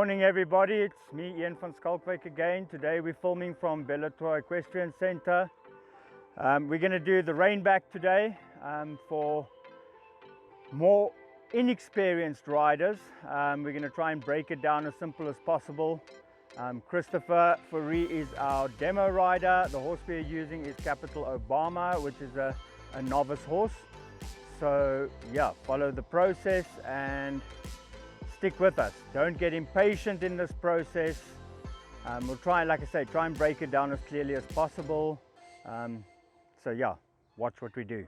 Morning everybody, it's me Ian from Schalkwyk again. Today we're filming from Bellator Equestrian Center. We're going to do the rein back today for more inexperienced riders. We're going to try and break it down as simple as possible. Christopher Fourie is our demo rider. The horse we're using is Capital Obama, which is a novice horse. So yeah, follow the process and stick with us. Don't get impatient in this process. We'll try, like I say, try and break it down as clearly as possible. So yeah, watch what we do.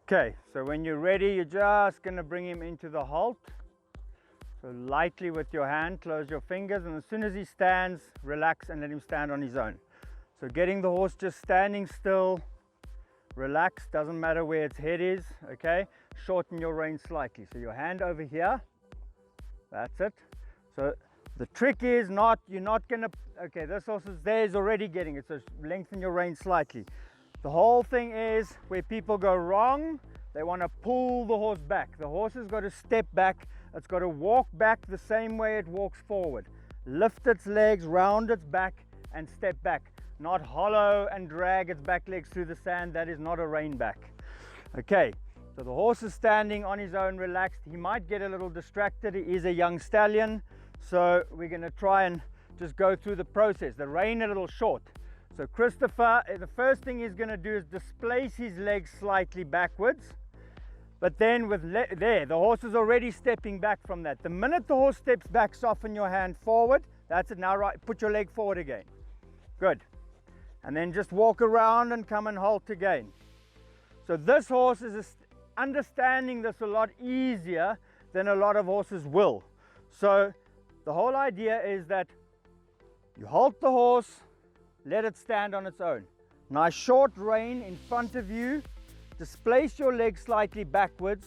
Okay, so when you're ready, you're just going to bring him into the halt. So lightly with your hand, close your fingers, and as soon as he stands, relax and let him stand on his own. So getting the horse just standing still, relax, doesn't matter where its head is, okay? Shorten your rein slightly. So your hand over here, that's it. So the trick is you're not gonna, okay, this horse is there, is already getting it, so lengthen your rein slightly. The whole thing is where people go wrong, they wanna pull the horse back. The horse has got to step back, it's got to walk back the same way it walks forward. Lift its legs, round its back and step back. Not hollow and drag its back legs through the sand. That is not a rein back. Okay, so the horse is standing on his own, relaxed. He might get a little distracted. He is a young stallion, so we're going to try and just go through the process. The rein a little short. So Christopher, the first thing he's going to do is displace his legs slightly backwards. But then the horse is already stepping back from that. The minute the horse steps back, soften your hand forward. That's it. Now right, put your leg forward again. Good. And then just walk around and come and halt again. So this horse is understanding this a lot easier than a lot of horses will. So the whole idea is that you halt the horse, let it stand on its own. Nice short rein in front of you, displace your leg slightly backwards,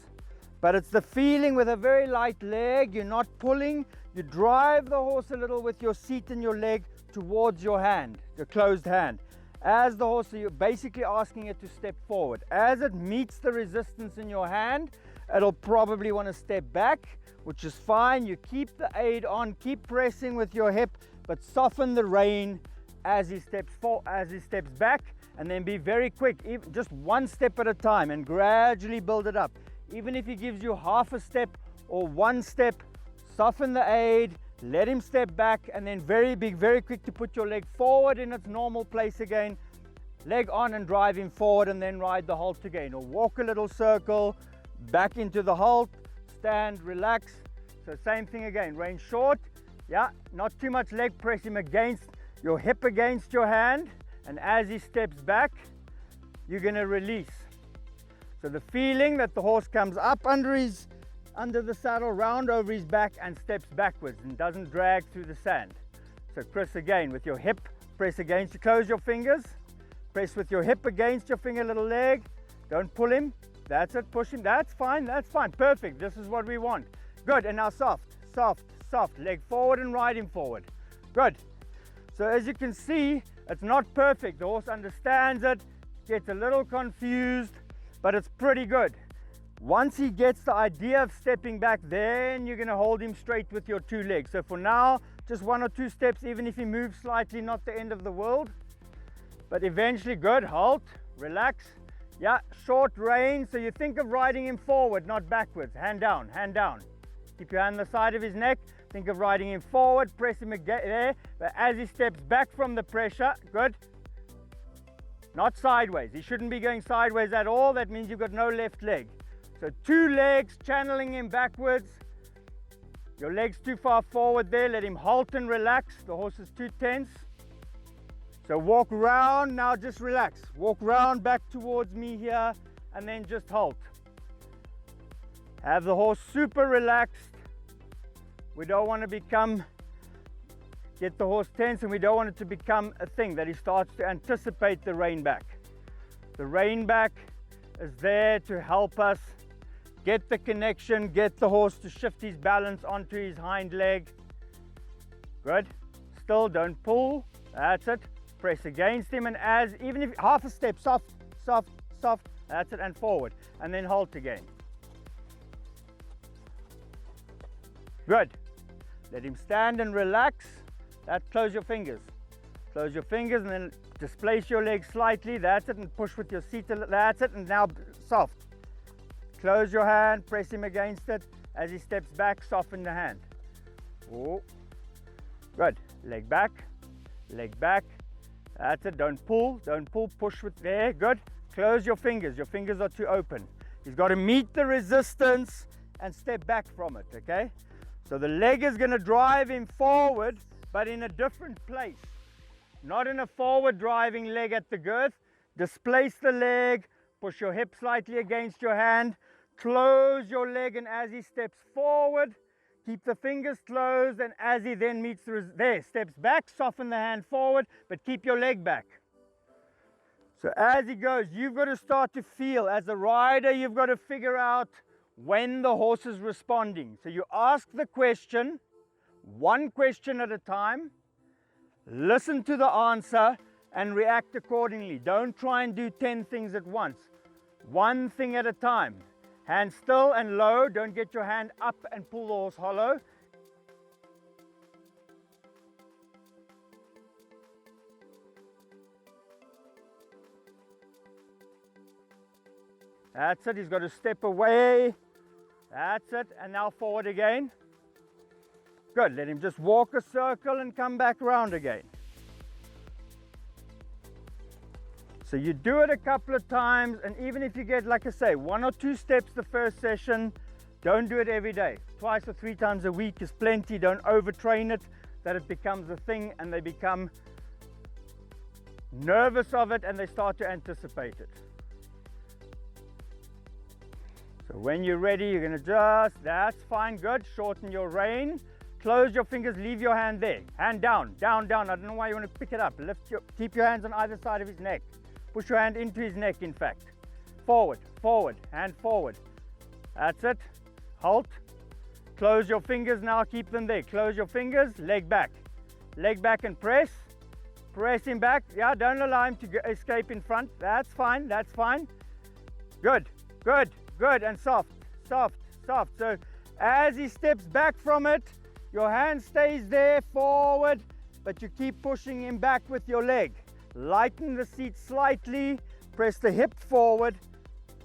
but it's the feeling with a very light leg. You're not pulling, you drive the horse a little with your seat and your leg towards your hand, your closed hand. As the horse, you're basically asking it to step forward. As it meets the resistance in your hand, it'll probably want to step back, which is fine. You keep the aid on, keep pressing with your hip, but soften the rein as he steps back, and then be very quick, just one step at a time, and gradually build it up. Even if he gives you half a step or one step, soften the aid, let him step back, and then very quick to put your leg forward in its normal place again. Leg on and drive him forward, and then ride the halt again. Or walk a little circle, back into the halt, stand, relax. So same thing again, rein short. Yeah, not too much leg, press him against your hip against your hand. And as he steps back, you're gonna release. So the feeling that the horse comes up under the saddle, round over his back and steps backwards and doesn't drag through the sand. So Chris, again, with your hip, press against, you close your fingers, press with your hip against your finger, little leg, don't pull him, that's it, push him, that's fine, perfect, this is what we want. Good, and now soft, leg forward and ride him forward. Good. So as you can see, it's not perfect, the horse understands it, gets a little confused, but it's pretty good. Once he gets the idea of stepping back, then you're going to hold him straight with your two legs. So for now, just one or two steps, even if he moves slightly, not the end of the world. But eventually, good, halt, relax. Yeah, short rein, so you think of riding him forward, not backwards. Hand down, hand down. Keep your hand on the side of his neck. Think of riding him forward, press him again there. But as he steps back from the pressure, good. Not sideways. He shouldn't be going sideways at all. That means you've got no left leg. So two legs, channeling him backwards. Your leg's too far forward there, let him halt and relax. The horse is too tense. So walk round, now just relax. Walk round back towards me here and then just halt. Have the horse super relaxed. We don't want to get the horse tense, and we don't want it to become a thing that he starts to anticipate the rein back. The rein back is there to help us get the connection, get the horse to shift his balance onto his hind leg. Good. Still don't pull. That's it. Press against him, and even if half a step, soft, that's it, and forward, and then halt again. Good. Let him stand and relax. Close your fingers. Close your fingers and then displace your legs slightly. That's it, and push with your seat. That's it, and now soft. Close your hand, press him against it. As he steps back, soften the hand. Oh, good. Leg back, leg back. That's it, don't pull, push with there, good. Close your fingers are too open. He's got to meet the resistance and step back from it, okay? So the leg is going to drive him forward, but in a different place. Not in a forward driving leg at the girth. Displace the leg, push your hip slightly against your hand, close your leg, and as he steps forward, keep the fingers closed, and as he then meets steps back, soften the hand forward, but keep your leg back. So as he goes, you've got to start to feel, as a rider, you've got to figure out when the horse is responding. So you ask the question, one question at a time, listen to the answer, and react accordingly. Don't try and do 10 things at once. One thing at a time. Hand still and low. Don't get your hand up and pull the horse hollow. That's it. He's got to step away. That's it. And now forward again. Good. Let him just walk a circle and come back around again. So you do it a couple of times, and even if you get, like I say, 1 or 2 steps the first session, don't do it every day. 2 or 3 times a week is plenty. Don't overtrain it, that it becomes a thing and they become nervous of it and they start to anticipate it. So when you're ready, you're going to just, that's fine, good. Shorten your rein. Close your fingers, leave your hand there. Hand down, down, down. I don't know why you want to pick it up. Keep your hands on either side of his neck. Push your hand into his neck, in fact. Forward, forward, hand forward. That's it. Halt. Close your fingers now, keep them there. Close your fingers, leg back. Leg back and press. Press him back. Yeah, don't allow him to escape in front. That's fine, that's fine. Good, good, good. And soft, soft, soft. So as he steps back from it, your hand stays there, forward, but you keep pushing him back with your leg. Lighten the seat slightly, press the hip forward,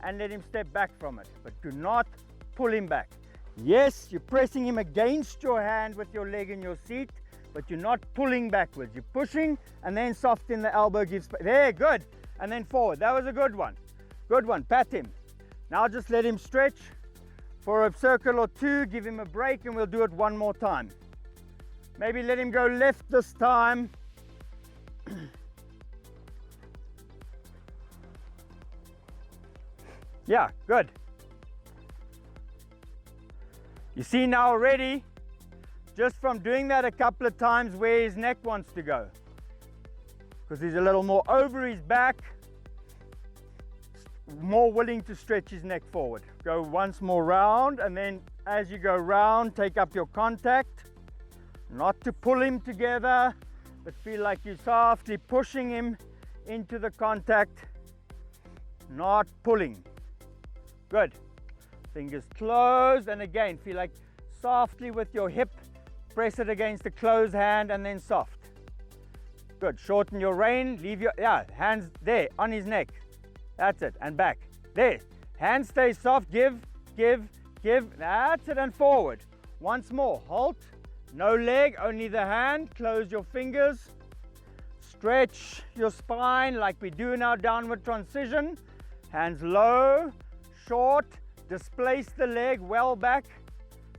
and let him step back from it. But do not pull him back. Yes, you're pressing him against your hand with your leg in your seat, but you're not pulling backwards. You're pushing, and then soft in the elbow, gives there, good. And then forward. That was a good one. Good one. Pat him. Now just let him stretch for a circle or 2, give him a break, and we'll do it 1 more time. Maybe let him go left this time. Yeah, good. You see now already, just from doing that a couple of times, where his neck wants to go. Because he's a little more over his back, more willing to stretch his neck forward. Go once more round, and then as you go round, take up your contact. Not to pull him together, but feel like you're softly pushing him into the contact, not pulling. Good. Fingers closed, and again, feel like softly with your hip, press it against the closed hand, and then soft. Good. Shorten your rein, leave your, hands there on his neck. That's it, and back. There. Hands stay soft, give, give, give. That's it, and forward. Once more, halt. No leg, only the hand. Close your fingers. Stretch your spine like we do in our downward transition. Hands low, short. Displace the leg well back.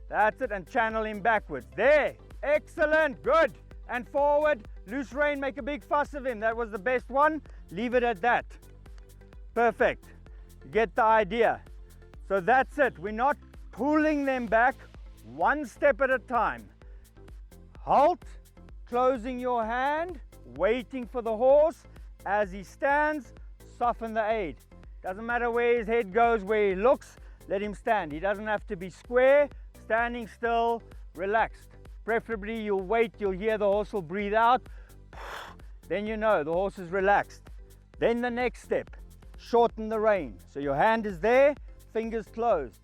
That's it, and channel him backwards. There. Excellent. Good. And forward. Loose rein, make a big fuss of him. That was the best one. Leave it at that. Perfect. You get the idea. So that's it. We're not pulling them back, 1 step at a time. Halt, closing your hand, waiting for the horse. As he stands, soften the aid. Doesn't matter where his head goes, where he looks, let him stand. He doesn't have to be square, standing still, relaxed. Preferably you'll wait, you'll hear the horse will breathe out. Then you know the horse is relaxed. Then the next step, shorten the rein. So your hand is there, fingers closed.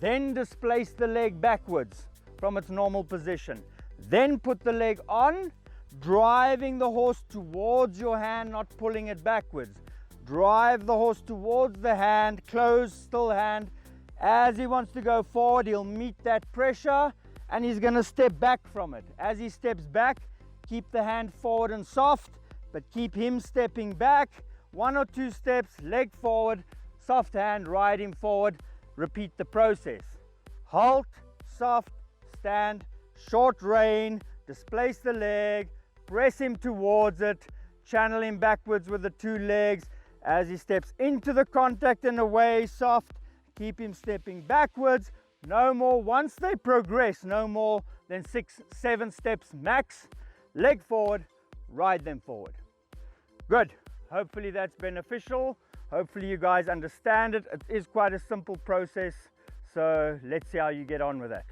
Then displace the leg backwards from its normal position. Then put the leg on, driving the horse towards your hand, not pulling it backwards. Drive the horse towards the hand, close, still hand. As he wants to go forward, he'll meet that pressure and he's going to step back from it. As he steps back, keep the hand forward and soft, but keep him stepping back. 1 or 2 steps, leg forward, soft hand, ride him forward. Repeat the process. Halt, soft, stand, short rein, displace the leg, press him towards it, channel him backwards with the 2 legs. As he steps into the contact and away, soft, keep him stepping backwards. No more, once they progress, no more than 6, 7 steps max. Leg forward, ride them forward. Good. Hopefully that's beneficial. Hopefully you guys understand it. It is quite a simple process. So let's see how you get on with that.